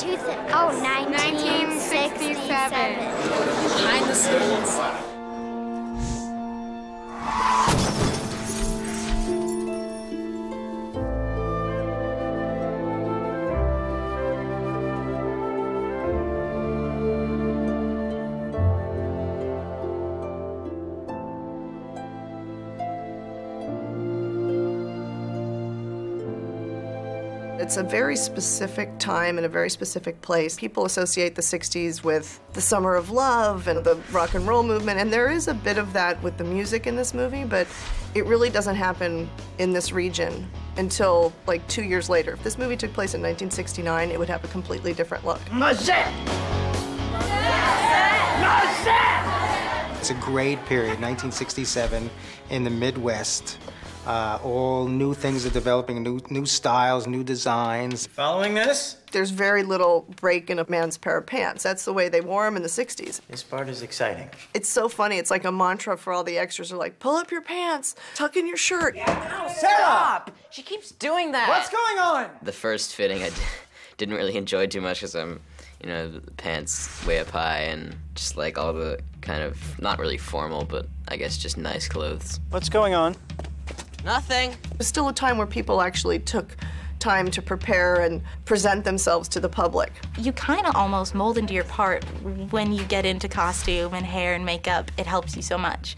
1967. Behind the scenes. It's a very specific time and a very specific place. People associate the 60s with the summer of love and the rock and roll movement, and there is a bit of that with the music in this movie, but it really doesn't happen in this region until like 2 years later. If this movie took place in 1969, it would have a completely different look. It's a great period, 1967 in the Midwest. All new things are developing, new styles, new designs. Following this? There's very little break in a man's pair of pants. That's the way they wore them in the 60s. This part is exciting. It's so funny. It's like a mantra for all the extras. They're like, pull up your pants, tuck in your shirt. Stop! She keeps doing that. What's going on? The first fitting I didn't really enjoy too much because I'm, you know, the pants way up high and just like all the kind of, not really formal, but I guess just nice clothes. What's going on? Nothing. It was still a time where people actually took time to prepare and present themselves to the public. You kind of almost mold into your part when you get into costume and hair and makeup. It helps you so much.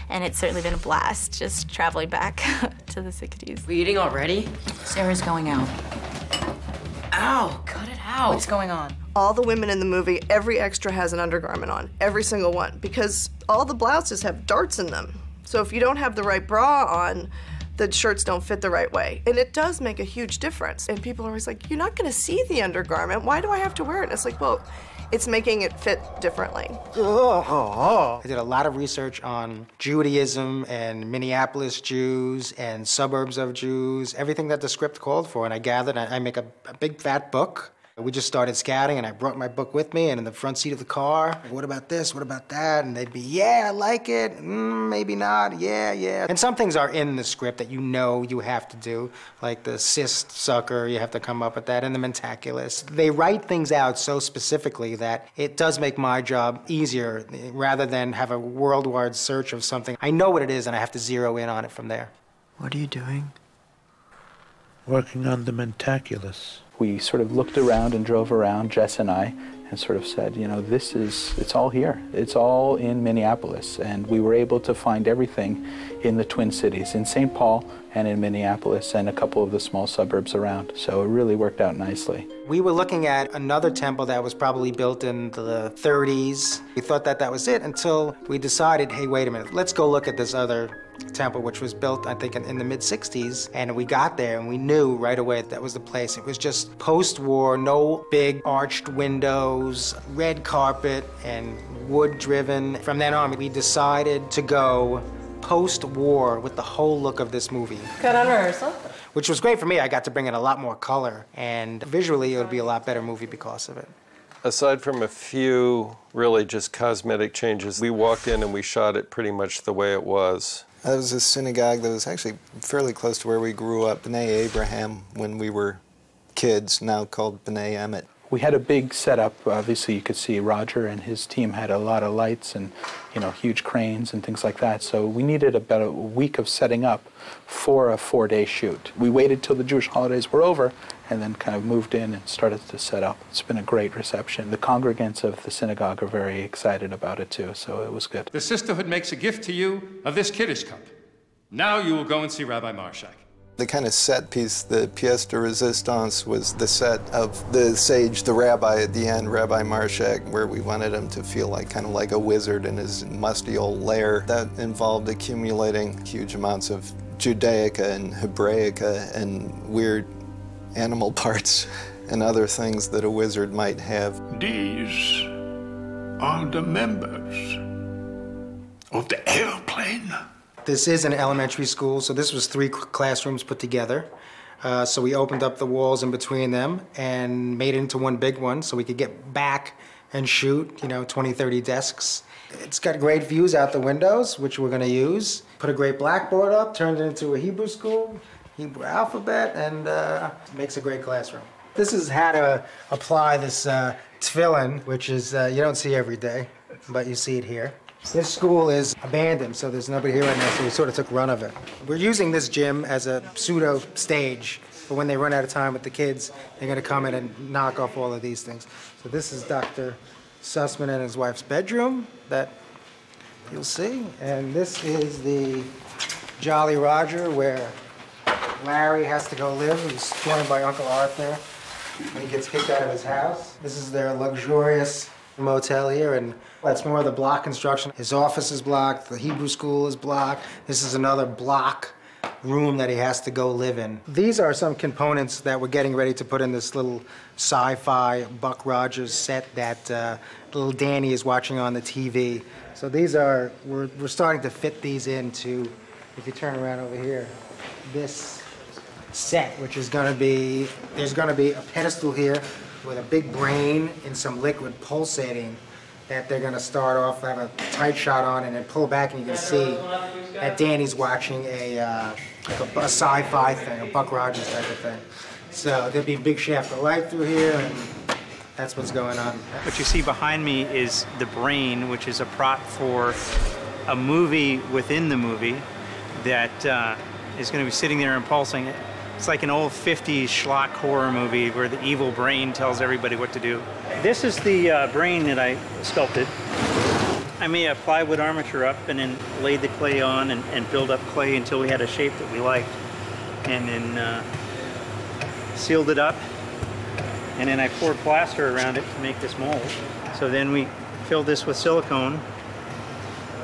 And it's certainly been a blast just traveling back to the 60s. We eating already? Sarah's going out. Ow, cut it out. What's going on? All the women in the movie, every extra has an undergarment on, every single one, because all the blouses have darts in them. So if you don't have the right bra on, the shirts don't fit the right way. And it does make a huge difference. And people are always like, you're not gonna see the undergarment. Why do I have to wear it? And it's like, well, it's making it fit differently. I did a lot of research on Judaism and Minneapolis Jews and suburbs of Jews, everything that the script called for. And I gathered, I make a big fat book. We just started scouting, and I brought my book with me, and in the front seat of the car, what about this, what about that? And they'd be, yeah, I like it, maybe not, yeah. And some things are in the script that you know you have to do, like the cyst sucker, you have to come up with that, and the mentaculus. They write things out so specifically that it does make my job easier, rather than have a worldwide search of something. I know what it is, and I have to zero in on it from there. What are you doing? Working on the mentaculus. We sort of looked around and drove around, Jess and I, and sort of said, you know, it's all here. It's all in Minneapolis. And we were able to find everything in the Twin Cities, in St. Paul and in Minneapolis and a couple of the small suburbs around. So it really worked out nicely. We were looking at another temple that was probably built in the 30s. We thought that was it until we decided, hey, wait a minute, let's go look at this other temple, which was built, I think, in the mid-60s. And we got there and we knew right away that was the place. It was just post-war, no big arched windows, red carpet, and wood-driven. From then on, we decided to go post-war with the whole look of this movie. Cut on rehearsal. Which was great for me. I got to bring in a lot more color, and visually it would be a lot better movie because of it. Aside from a few really just cosmetic changes, we walked in and we shot it pretty much the way it was. That was a synagogue that was actually fairly close to where we grew up, B'nai Abraham, when we were kids, now called B'nai Emmet. We had a big setup. Obviously, you could see Roger and his team had a lot of lights and, you know, huge cranes and things like that. So we needed about a week of setting up for a 4-day shoot. We waited till the Jewish holidays were over and then kind of moved in and started to set up. It's been a great reception. The congregants of the synagogue are very excited about it too, so it was good. The sisterhood makes a gift to you of this Kiddush cup. Now you will go and see Rabbi Marshak. The kind of set piece, the pièce de résistance, was the set of the sage, the rabbi at the end, Rabbi Marshak, where we wanted him to feel like kind of like a wizard in his musty old lair. That involved accumulating huge amounts of Judaica and Hebraica and weird animal parts and other things that a wizard might have. These are the members of the airplane. This is an elementary school, so this was 3 classrooms put together. So we opened up the walls in between them and made it into one big one so we could get back and shoot, 20, 30 desks. It's got great views out the windows, which we're going to use. Put a great blackboard up, turned it into a Hebrew school, Hebrew alphabet, and makes a great classroom. This is how to apply this tefillin, which is you don't see every day, but you see it here. This school is abandoned, so there's nobody here right now, so we sort of took run of it. We're using this gym as a pseudo stage, but when they run out of time with the kids, they're going to come in and knock off all of these things. So this is Dr. Sussman and his wife's bedroom that you'll see, and this is the Jolly Roger where Larry has to go live. He's joined by Uncle Arthur, and he gets kicked out of his house. This is their luxurious motel here, and that's more of the block construction. His office is blocked, the Hebrew school is blocked. This is another block room that he has to go live in. These are some components that we're getting ready to put in this little sci-fi Buck Rogers set that little Danny is watching on the TV. So these are, we're starting to fit these into, if you turn around over here, this set, which is going to be, there's going to be a pedestal here with a big brain and some liquid pulsating that they're going to start off, have a tight shot on, and then pull back, and you can see that Danny's watching a sci-fi thing, a Buck Rogers type of thing. So there'll be a big shaft of light through here, and that's what's going on. What you see behind me is the brain, which is a prop for a movie within the movie that is going to be sitting there and pulsing. It's like an old 50s schlock horror movie where the evil brain tells everybody what to do. This is the brain that I sculpted. I made a plywood armature up and then laid the clay on and built up clay until we had a shape that we liked. And then sealed it up. And then I poured plaster around it to make this mold. So then we filled this with silicone,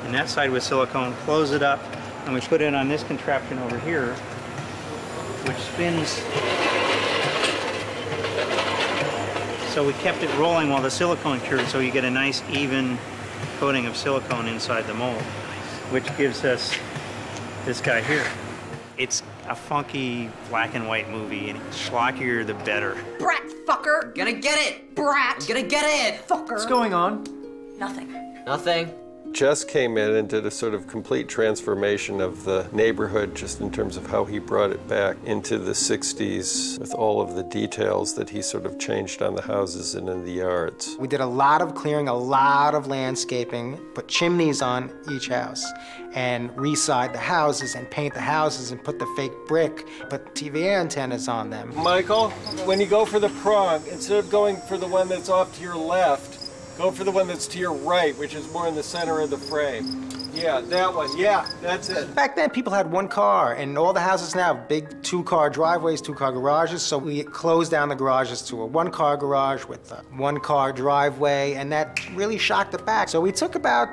and that side with silicone, close it up, and we put it on this contraption over here, which spins. So we kept it rolling while the silicone cured, so you get a nice even coating of silicone inside the mold, which gives us this guy here. It's a funky black and white movie, and schlockier the better. Brat, fucker! Gonna get it! Brat! Gonna get it! Fucker! What's going on? Nothing. Nothing. Jess came in and did a sort of complete transformation of the neighborhood just in terms of how he brought it back into the 60s with all of the details that he sort of changed on the houses and in the yards. We did a lot of clearing, a lot of landscaping, put chimneys on each house, and re-side the houses and paint the houses and put the fake brick, put TV antennas on them. Michael, when you go for the prong, instead of going for the one that's off to your left, go for the one that's to your right, which is more in the center of the frame. Yeah, that one. Yeah, that's it. Back then, people had one car, and all the houses now have big two-car driveways, two-car garages, so we closed down the garages to a one-car garage with a one-car driveway, and that really shocked it back. So we took about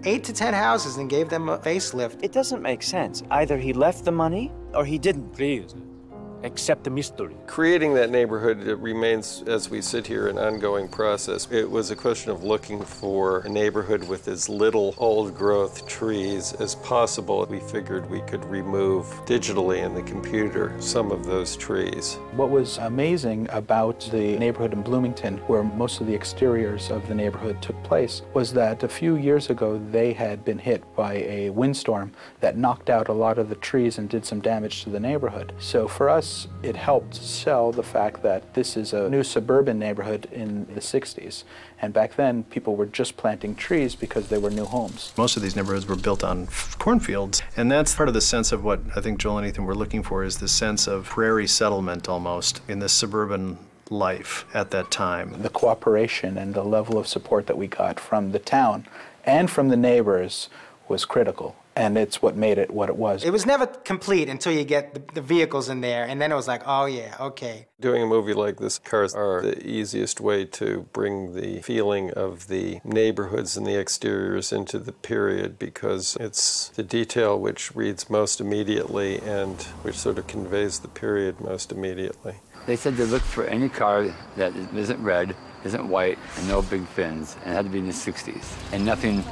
8 to 10 houses and gave them a facelift. It doesn't make sense. Either he left the money or he didn't. Please, accept the mystery. Creating that neighborhood, it remains, as we sit here, an ongoing process. It was a question of looking for a neighborhood with as little old-growth trees as possible. We figured we could remove digitally in the computer some of those trees. What was amazing about the neighborhood in Bloomington, where most of the exteriors of the neighborhood took place, was that a few years ago they had been hit by a windstorm that knocked out a lot of the trees and did some damage to the neighborhood. So for us, it helped sell the fact that this is a new suburban neighborhood in the 60s. And back then, people were just planting trees because they were new homes. Most of these neighborhoods were built on cornfields. And that's part of the sense of what I think Joel and Ethan were looking for, is this sense of prairie settlement almost in this suburban life at that time. The cooperation and the level of support that we got from the town and from the neighbors was critical. And it's what made it what it was. It was never complete until you get the vehicles in there, and then it was like, oh yeah, okay. Doing a movie like this, cars are the easiest way to bring the feeling of the neighborhoods and the exteriors into the period, because it's the detail which reads most immediately and which sort of conveys the period most immediately. They said they looked for any car that isn't red, isn't white, and no big fins, and it had to be in the 60s. And nothing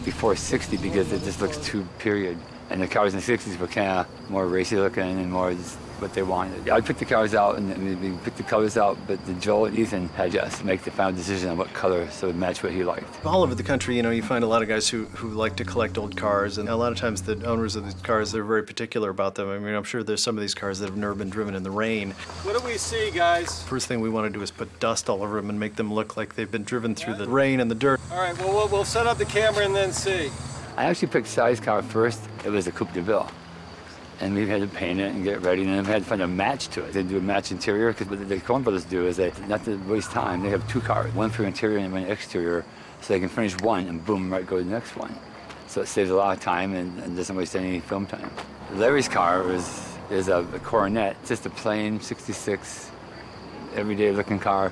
before 60 because it just looks too period. And the cars in the 60s were kind of more racy looking and more just what they wanted. I picked the cars out and we picked the colors out, but Joel and Ethan had to make the final decision on what color so it would match what he liked. All over the country, you know, you find a lot of guys who like to collect old cars, and a lot of times the owners of these cars, they're very particular about them. I mean, I'm sure there's some of these cars that have never been driven in the rain. What do we see, guys? First thing we want to do is put dust all over them and make them look like they've been driven through the rain and the dirt. All right, well, we'll set up the camera and then see. I actually picked Cy's car first. It was a Coupe de Ville. And we had to paint it and get it ready, and then we had to find a match to it. They do a match interior, because what the Coen brothers do is they, not to waste time, they have 2 cars, one for interior and one exterior, so they can finish one and boom, right go to the next one. So it saves a lot of time and doesn't waste any film time. Larry's car is a Coronet, just a plain 66, everyday looking car.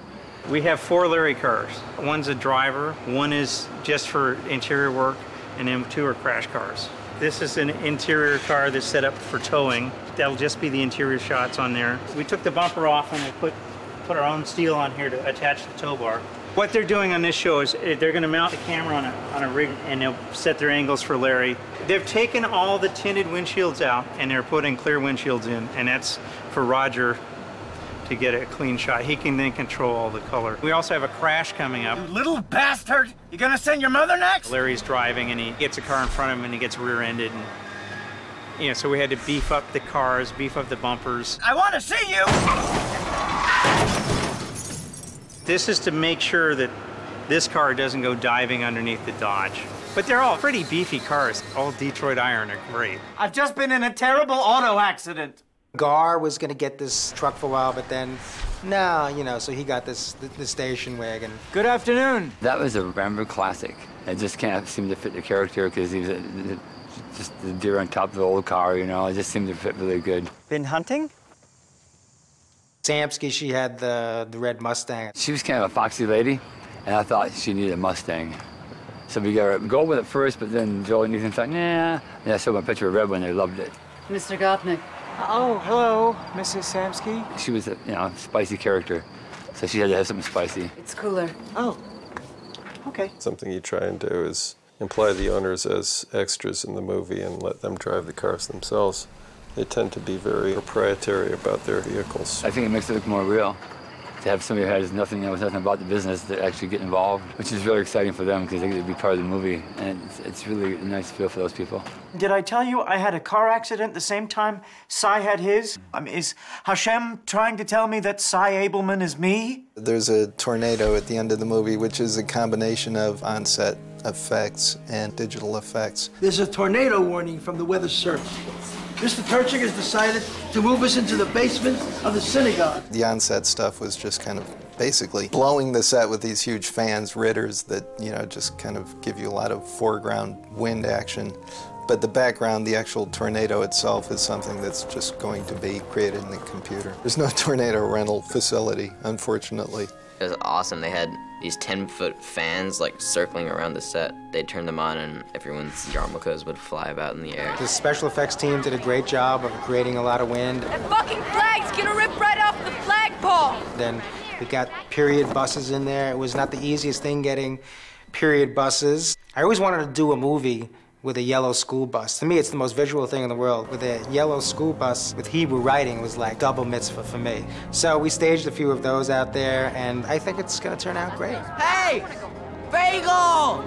We have 4 Larry cars. One's a driver, one is just for interior work, and then 2 are crash cars. This is an interior car that's set up for towing. That'll just be the interior shots on there. We took the bumper off and we put our own steel on here to attach the tow bar. What they're doing on this show is they're going to mount the camera on a rig and they'll set their angles for Larry. They've taken all the tinted windshields out and they're putting clear windshields in, and that's for Roger to get a clean shot. He can then control all the color. We also have a crash coming up. You little bastard! You gonna send your mother next? Larry's driving and he gets a car in front of him and he gets rear-ended. And, you know, so we had to beef up the cars, beef up the bumpers. I want to see you! This is to make sure that this car doesn't go diving underneath the Dodge. But they're all pretty beefy cars. All Detroit iron are great. I've just been in a terrible auto accident. Gar was going to get this truck for a while, but then, no, you know, so he got the station wagon. Good afternoon. That was a Rambler classic. It just can't seem to fit the character because he was just the deer on top of the old car, you know. It just seemed to fit really good. Been hunting? Samsky, she had the red Mustang. She was kind of a foxy lady, and I thought she needed a Mustang. So we got her go with it first, but then Joel and Ethan thought, nah. And I showed my picture of red one, they loved it. Mr. Gopnik. Oh, hello, Mrs. Samsky. She was a, you know, spicy character, so she had to have something spicy. It's cooler. Oh, okay. Something you try and do is imply the owners as extras in the movie and let them drive the cars themselves. They tend to be very proprietary about their vehicles. I think it makes it look more real. To have somebody who has nothing, knows nothing about the business to actually get involved, which is really exciting for them because they get to be part of the movie, and it's really a nice feel for those people. Did I tell you I had a car accident the same time Cy had his? Is Hashem trying to tell me that Cy Abelman is me? There's a tornado at the end of the movie, which is a combination of on-set effects and digital effects. There's a tornado warning from the Weather Service. Mr. Turchik has decided to move us into the basement of the synagogue. The on-set stuff was just kind of basically blowing the set with these huge fans, Ritters, that, you know, just kind of give you a lot of foreground wind action. But the background, the actual tornado itself, is something that's just going to be created in the computer. There's no tornado rental facility, unfortunately. It was awesome. They had these 10-foot fans like circling around the set. They'd turn them on and everyone's yarmulkes would fly about in the air. The special effects team did a great job of creating a lot of wind. That fucking flag's gonna rip right off the flagpole! Then we got period buses in there. It was not the easiest thing getting period buses. I always wanted to do a movie with a yellow school bus. To me, it's the most visual thing in the world. With a yellow school bus with Hebrew writing was like double mitzvah for me. So we staged a few of those out there, and I think it's gonna turn out great. Hey! Bagel!